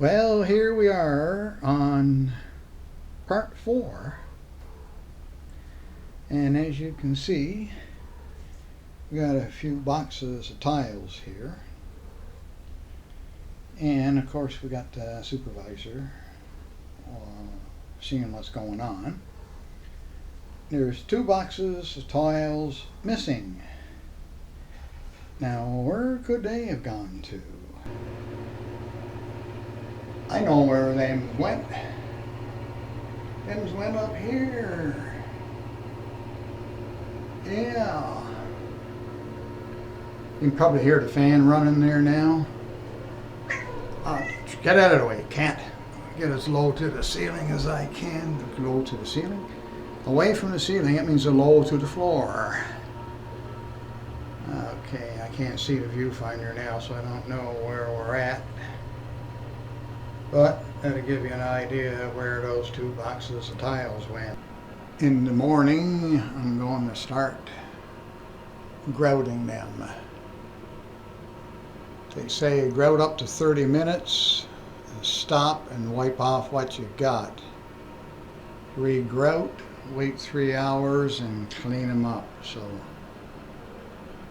Well, here we are on part 4, and as you can see, we got a few boxes of tiles here, and of course we got the supervisor seeing what's going on. There's 2 boxes of tiles missing. Now, where could they have gone to? I know where them went. Them's went up here. Yeah. You can probably hear the fan running there now. Get out of the way, cat. Get as low to the ceiling as I can. Low to the ceiling? Away from the ceiling, it means low to the floor. Okay, I can't see the viewfinder now, so I don't know where we're at. But that'll give you an idea of where those 2 boxes of tiles went. In the morning, I'm going to start grouting them. They say grout up to 30 minutes, stop and wipe off what you got. Re-grout, wait 3 hours and clean them up. So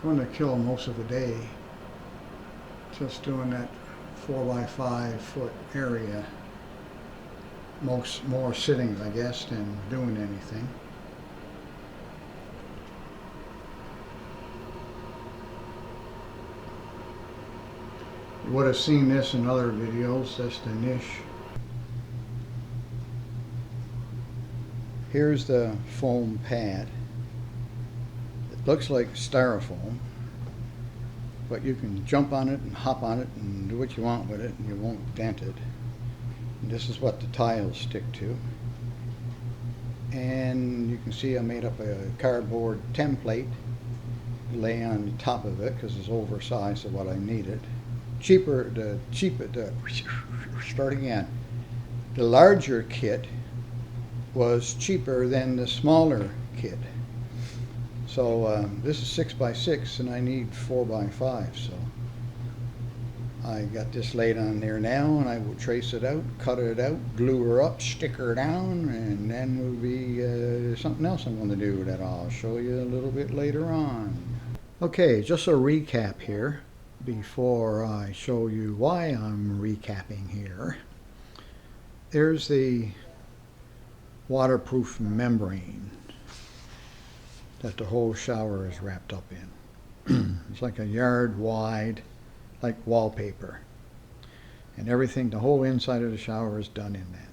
I'm going to kill most of the day just doing that 4x5 foot area. More sittings, I guess, than doing anything. You would have seen this in other videos. That's the niche. Here's the foam pad. It looks like styrofoam, but you can jump on it and hop on it and do what you want with it and you won't dent it. And this is what the tiles stick to. And you can see I made up a cardboard template to lay on the top of it because it's oversized of what I needed. Start again. The larger kit was cheaper than the smaller kit. So this is 6x6 and I need 4x5, so I got this laid on there now, and I will trace it out, cut it out, glue her up, stick her down, and then will be something else I'm going to do that I'll show you a little bit later on. Okay, just a recap here before I show you why I'm recapping here. There's the waterproof membrane that the whole shower is wrapped up in. It's like a yard wide, like wallpaper. And everything, the whole inside of the shower is done in that.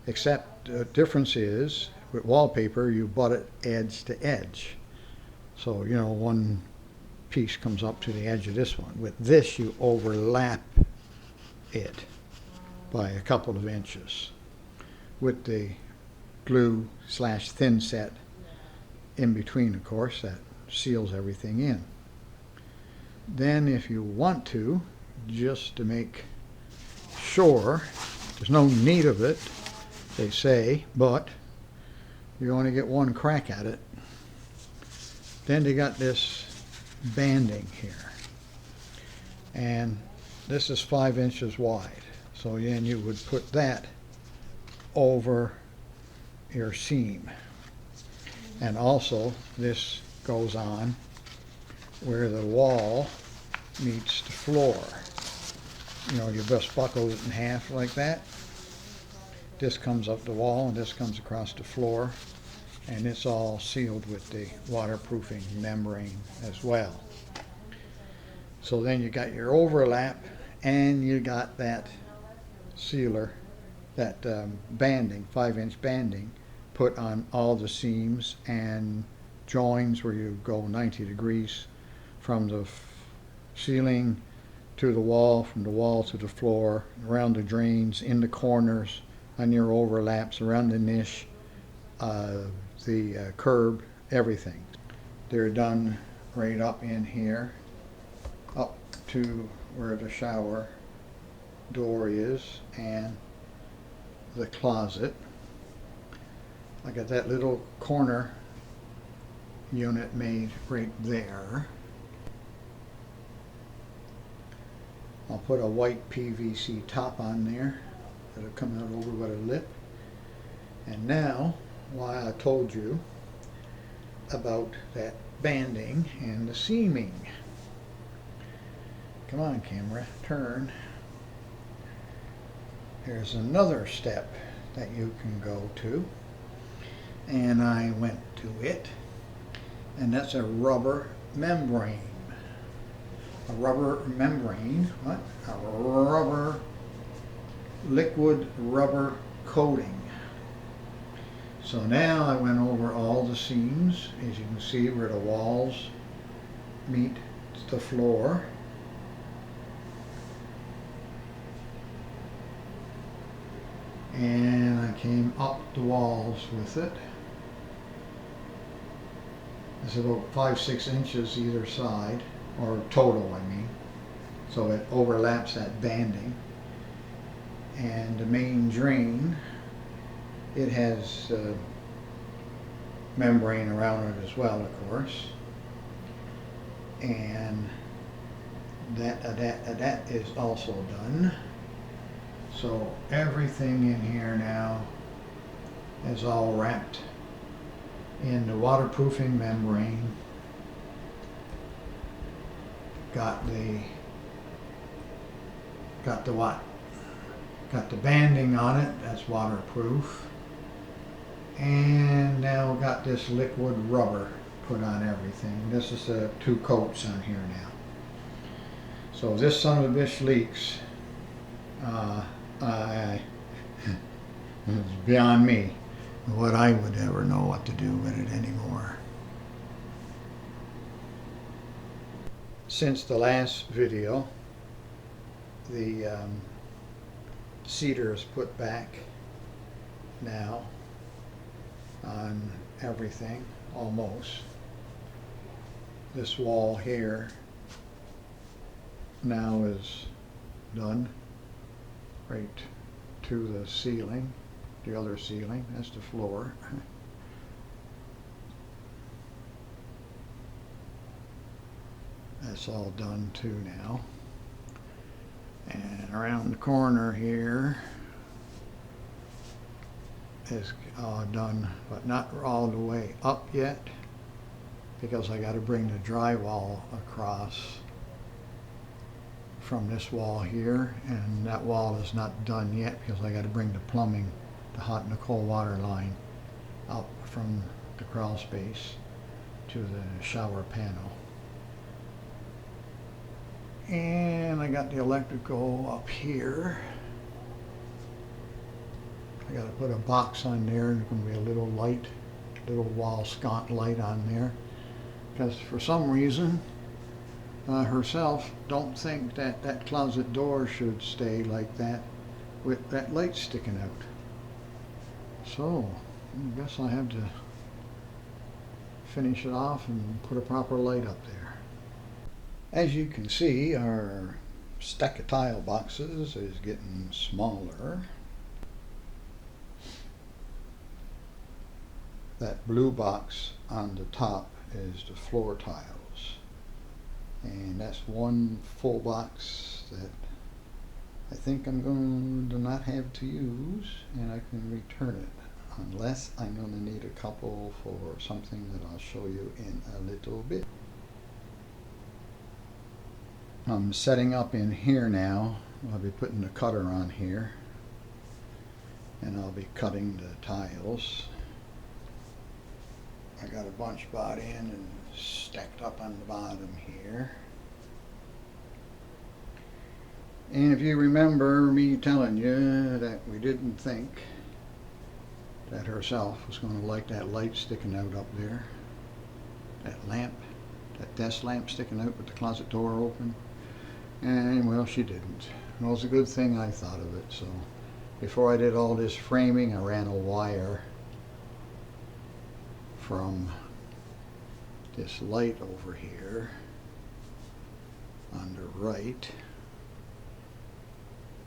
Except the difference is, with wallpaper, you butt it edge to edge. So, you know, one piece comes up to the edge of this one. With this, you overlap it by a couple of inches with the glue / thin set in between, of course, that seals everything in. Then if you want to, just to make sure, there's no need of it, they say, but you only get one crack at it. Then they got this banding here, and this is 5 inches wide. So then you would put that over your seam. And also this goes on where the wall meets the floor. You know, you just buckle it in half like that. This comes up the wall and this comes across the floor, and it's all sealed with the waterproofing membrane as well. So then you got your overlap and you got that sealer, that banding, 5-inch banding, put on all the seams and joins where you go 90 degrees from the ceiling to the wall, from the wall to the floor, around the drains, in the corners, on your overlaps, around the niche, the curb, everything. They're done right up in here, up to where the shower door is and the closet. I got that little corner unit made right there. I'll put a white PVC top on there that'll come out over with a lip. And now, why I told you about that banding and the seaming. Come on, camera, turn. There's another step that you can go to, and I went to it, and that's a rubber membrane. A rubber membrane, what? A rubber, liquid rubber coating. So now I went over all the seams, as you can see, where the walls meet the floor. And I came up the walls with it. It's about 5-6 inches either side, or total, I mean. So it overlaps that banding. And the main drain, it has membrane around it as well, of course. And that is also done. So everything in here now is all wrapped in the waterproofing membrane. Got the what? Got the banding on it, that's waterproof. And now got this liquid rubber put on everything. This is the 2 coats on here now. So if this son of a bitch leaks, it's beyond me what I would ever know what to do with it anymore. Since the last video, the cedar is put back now on everything, almost. This wall here now is done right to the ceiling, the other ceiling, that's the floor. That's all done too now. And around the corner here is done, but not all the way up yet, because I got to bring the drywall across from this wall here, and that wall is not done yet because I got to bring the plumbing, the hot and the cold water line up from the crawl space to the shower panel. And I got the electrical up here. I got to put a box on there, and there's going to be a little light, little wall sconce light on there, because for some reason herself don't think that that closet door should stay like that with that light sticking out. So I guess I have to finish it off and put a proper light up there. As you can see, our stack of tile boxes is getting smaller. That blue box on the top is the floor tiles. And that's one full box that I think I'm going to not have to use, and I can return it, unless I'm going to need a couple for something that I'll show you in a little bit. I'm setting up in here now. I'll be putting the cutter on here, and I'll be cutting the tiles. I got a bunch bought in and stacked up on the bottom here. And if you remember me telling you that we didn't think that herself was going to like that light sticking out up there, that lamp, that desk lamp sticking out with the closet door open, and well, she didn't. Well, it was a good thing I thought of it. So before I did all this framing, I ran a wire from this light over here on the right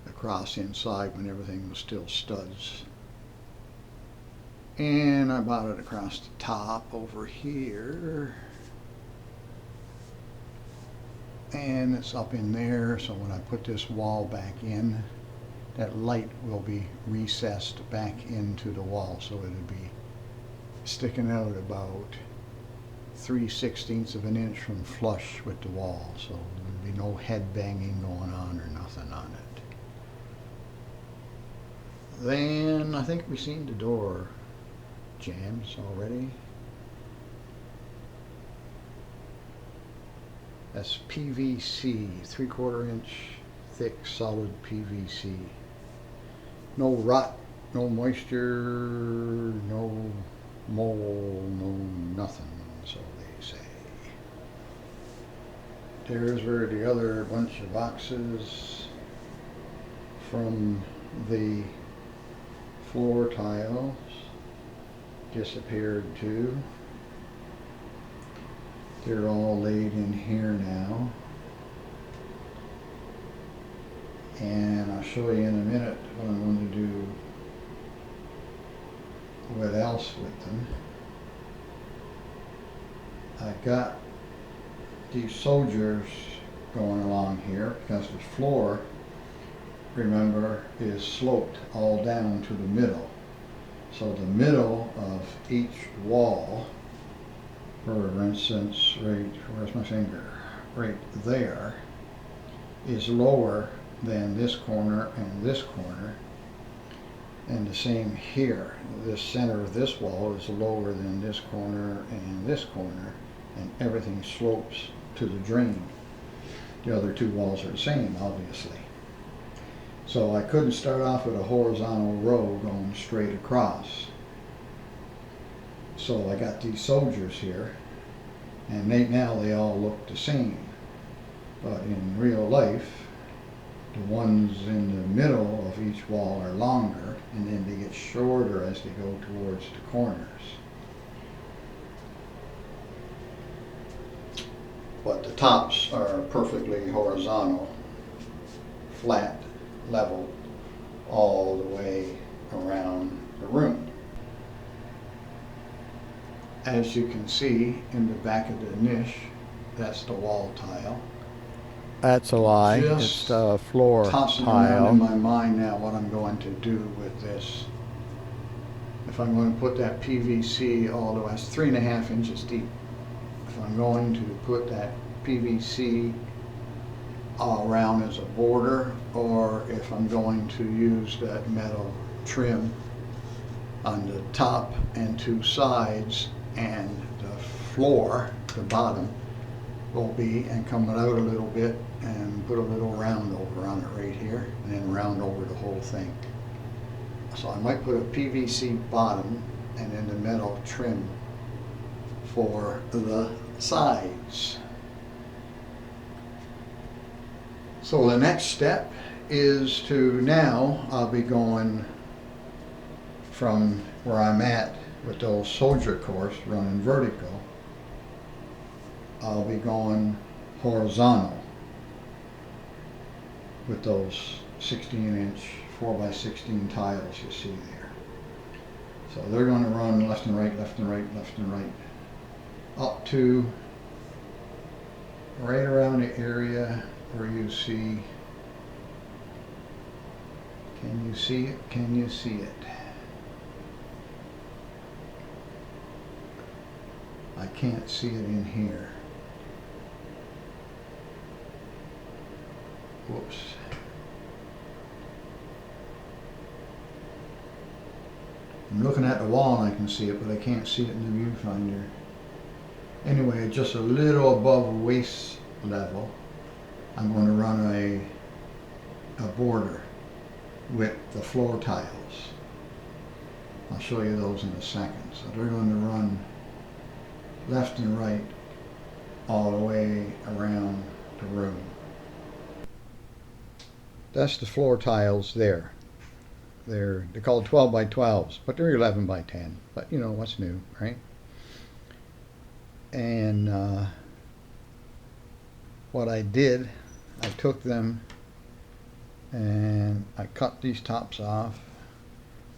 across inside when everything was still studs, and I bought it across the top over here, and it's up in there, so when I put this wall back in, that light will be recessed back into the wall, so it'll be sticking out about 3/16 of an inch from flush with the wall, so there'll be no head banging going on or nothing on it. Then I think we've seen the door jambs already. That's PVC, 3/4 inch thick solid PVC. No rot, no moisture, no mold, no nothing, so they say. There's where the other bunch of boxes from the floor tiles disappeared too. They're all laid in here now. And I'll show you in a minute what I'm going to do what else with them. I got these soldiers going along here because the floor, remember, is sloped all down to the middle. So the middle of each wall, for instance, right, where's my finger? Right there, is lower than this corner and this corner. And the same here. This center of this wall is lower than this corner and this corner, and everything slopes to the drain. The other two walls are the same, obviously. So I couldn't start off with a horizontal row going straight across. So I got these soldiers here, and now they all look the same. But in real life, the ones in the middle of each wall are longer, and then they get shorter as they go towards the corners. But the tops are perfectly horizontal, flat, level, all the way around the room. As you can see in the back of the niche, that's the wall tile. That's a lie. It's a floor tossing around in my mind now what I'm going to do with this. If I'm going to put that PVC, although that's 3.5 inches deep, if I'm going to put that PVC all around as a border, or if I'm going to use that metal trim on the top and two sides, and the floor, the bottom, will be, and come it out a little bit and put a little round over on it right here, and then round over the whole thing. So I might put a PVC bottom and then the metal trim for the sides. So the next step is to, now I'll be going from where I'm at with those soldier course running vertical. I'll be going horizontal with those 16-inch 4x16 tiles you see there. So they're going to run left and right, left and right, left and right, up to right around the area where you see, can you see it? Can you see it? I can't see it in here. Whoops. I'm looking at the wall and I can see it, but I can't see it in the viewfinder. Anyway, just a little above waist level, I'm going to run a border with the floor tiles. I'll show you those in a second. So they're going to run left and right all the way around the room. That's the floor tiles there. They're called 12 by 12s, but they're 11 by 10. But you know what's new, right? And what I did, I took them and I cut these tops off.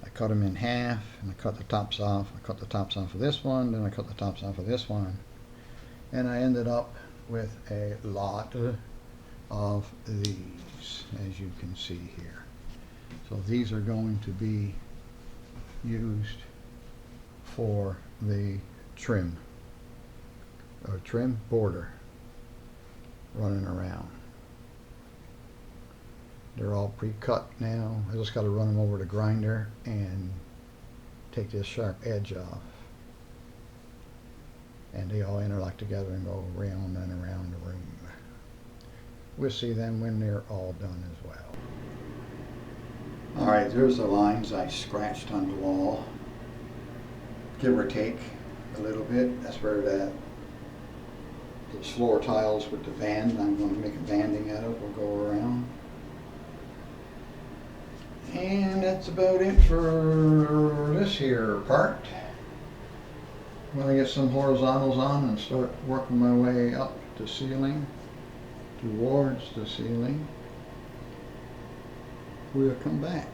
I cut them in half, and I cut the tops off. I cut the tops off of this one, then I cut the tops off of this one. And I ended up with a lot of these, as you can see here. So these are going to be used for the trim, or trim border running around. They're all pre-cut now. I just got to run them over the grinder and take this sharp edge off. And they all interlock together and go around and around the room. We'll see them when they're all done as well. Alright, there's the lines I scratched on the wall. Give or take a little bit. That's where those floor tiles with the band, I'm going to make a banding out of, will go around. And that's about it for this here part. I'm going to get some horizontals on and start working my way up the ceiling, towards the ceiling. We'll come back.